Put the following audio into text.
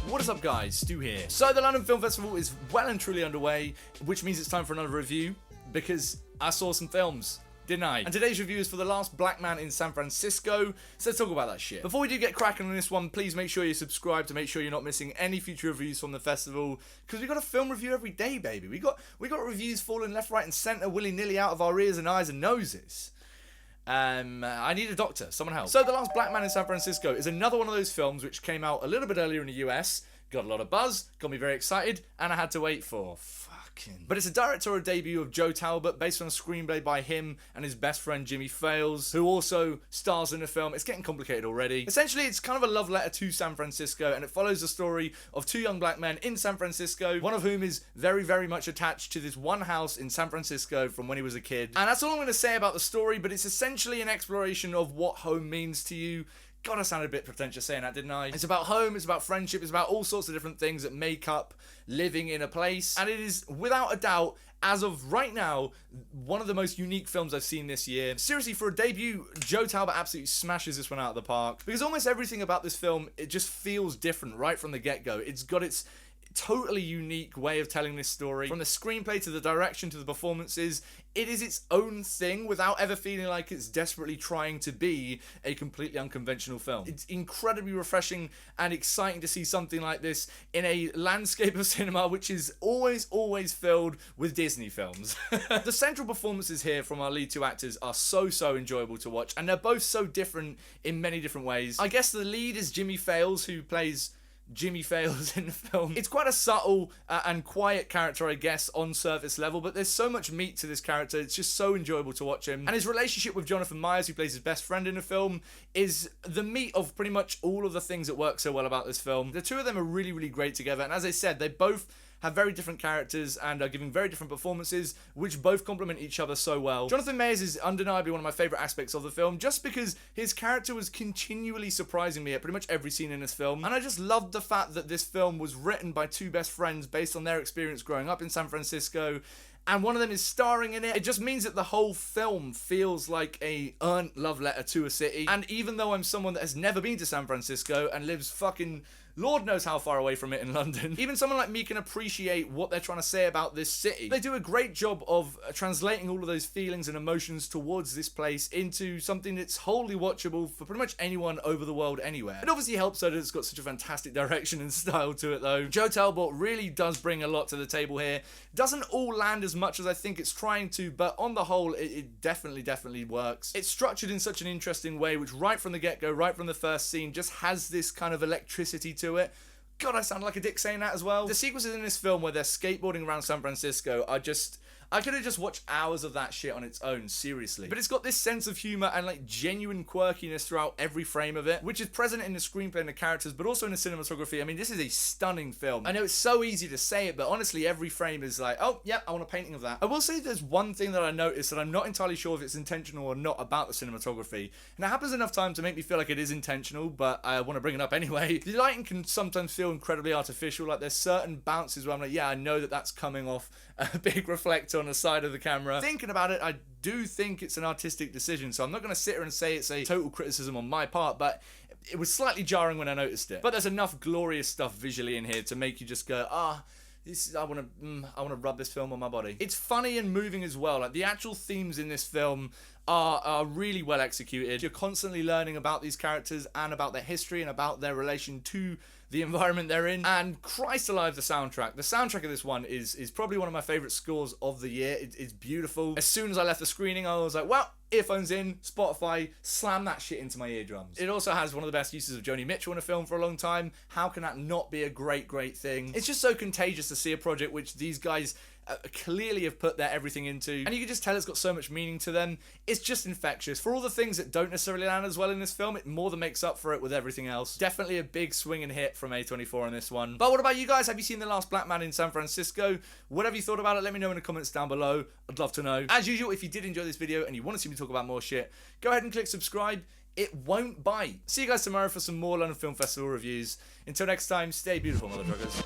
What is up guys, Stu here. So the London Film Festival is well and truly underway, which means it's time for another review, because I saw some films, didn't I? And today's review is for The Last Black Man in San Francisco, so let's talk about that shit. Before we do get cracking on this one, please make sure you subscribe to make sure you're not missing any future reviews from the festival, because we got a film review every day, baby. We got reviews falling left, right and centre, willy-nilly out of our ears and eyes and noses. I need a doctor, someone help. So The Last Black Man in San Francisco is another one of those films which came out a little bit earlier in the US, got a lot of buzz, got me very excited, and I had to wait for But it's a directorial debut of Joe Talbot based on a screenplay by him and his best friend Jimmy Fails, who also stars in the film. It's getting complicated already. Essentially, it's kind of a love letter to San Francisco, and it follows the story of two young black men in San Francisco, one of whom is very, very much attached to this one house in San Francisco from when he was a kid. And that's all I'm going to say about the story, but it's essentially an exploration of what home means to you. God, I sounded a bit pretentious saying that, didn't I? It's about home, it's about friendship, it's about all sorts of different things that make up living in a place. And it is, without a doubt, as of right now, one of the most unique films I've seen this year. Seriously, for a debut, Joe Talbot absolutely smashes this one out of the park. Because almost everything about this film, it just feels different right from the get-go. It's got its totally unique way of telling this story. From the screenplay to the direction to the performances, it is its own thing without ever feeling like it's desperately trying to be a completely unconventional film. It's incredibly refreshing and exciting to see something like this in a landscape of cinema which is always filled with Disney films. The central performances here from our lead two actors are so enjoyable to watch, and they're both so different in many different ways. I guess the lead is Jimmy Fails, who plays Jimmy Fails in the film. It's quite a subtle and quiet character, I guess, on surface level, but there's so much meat to this character. It's just so enjoyable to watch him. And his relationship with Jonathan Myers, who plays his best friend in the film, is the meat of pretty much all of the things that work so well about this film. The two of them are really, really great together, and as I said, they both have very different characters and are giving very different performances, which both complement each other so well. Jonathan Myers is undeniably one of my favourite aspects of the film, just because his character was continually surprising me at pretty much every scene in this film, and I just loved the fact that this film was written by two best friends based on their experience growing up in San Francisco, and one of them is starring in it. It just means that the whole film feels like a earned love letter to a city. And even though I'm someone that has never been to San Francisco and lives fucking Lord knows how far away from it in London, even someone like me can appreciate what they're trying to say about this city. They do a great job of translating all of those feelings and emotions towards this place into something that's wholly watchable for pretty much anyone over the world anywhere. It obviously helps that it's got such a fantastic direction and style to it though. Joe Talbot really does bring a lot to the table here. Doesn't all land as much as I think it's trying to, but on the whole, it definitely works. It's structured in such an interesting way, which right from the get-go, right from the first scene, just has this kind of electricity to it. God, I sound like a dick saying that as well. The sequences in this film where they're skateboarding around San Francisco are just, I could have just watched hours of that shit on its own, seriously. But it's got this sense of humor and like genuine quirkiness throughout every frame of it, which is present in the screenplay and the characters, but also in the cinematography. I mean, this is a stunning film. I know it's so easy to say it, but honestly, every frame is like, oh, yeah, I want a painting of that. I will say there's one thing that I noticed that I'm not entirely sure if it's intentional or not about the cinematography. And it happens enough times to make me feel like it is intentional, but I want to bring it up anyway. The lighting can sometimes feel incredibly artificial. Like there's certain bounces where I'm like, yeah, I know that that's coming off a big reflector on the side of the camera. Thinking about it, I do think it's an artistic decision, so I'm not going to sit here and say it's a total criticism on my part, but it was slightly jarring when I noticed it. But there's enough glorious stuff visually in here to make you just go, I want to rub this film on my body. It's funny and moving as well. Like the actual themes in this film are really well executed. You're constantly learning about these characters and about their history and about their relation to the environment they're in. And Christ alive, the soundtrack. The soundtrack of this one is probably one of my favourite scores of the year. It's beautiful. As soon as I left the screening, I was like, well, earphones in, Spotify, slam that shit into my eardrums. It also has one of the best uses of Joni Mitchell in a film for a long time. How can that not be a great thing? It's just so contagious to see a project which these guys clearly have put their everything into, and you can just tell it's got so much meaning to them. It's just infectious. For all the things that don't necessarily land as well in this film, it more than makes up for it with everything else. Definitely a big swinging hit from A24 on this one. But what about you guys? Have you seen The Last Black Man in San Francisco? What have you thought about it? Let me know in the comments down below. I'd love to know. As usual, if you did enjoy this video and you want to see me talk about more shit, go ahead and click subscribe. It won't bite. See you guys tomorrow for some more London Film Festival reviews. Until next time, stay beautiful, mother truckers.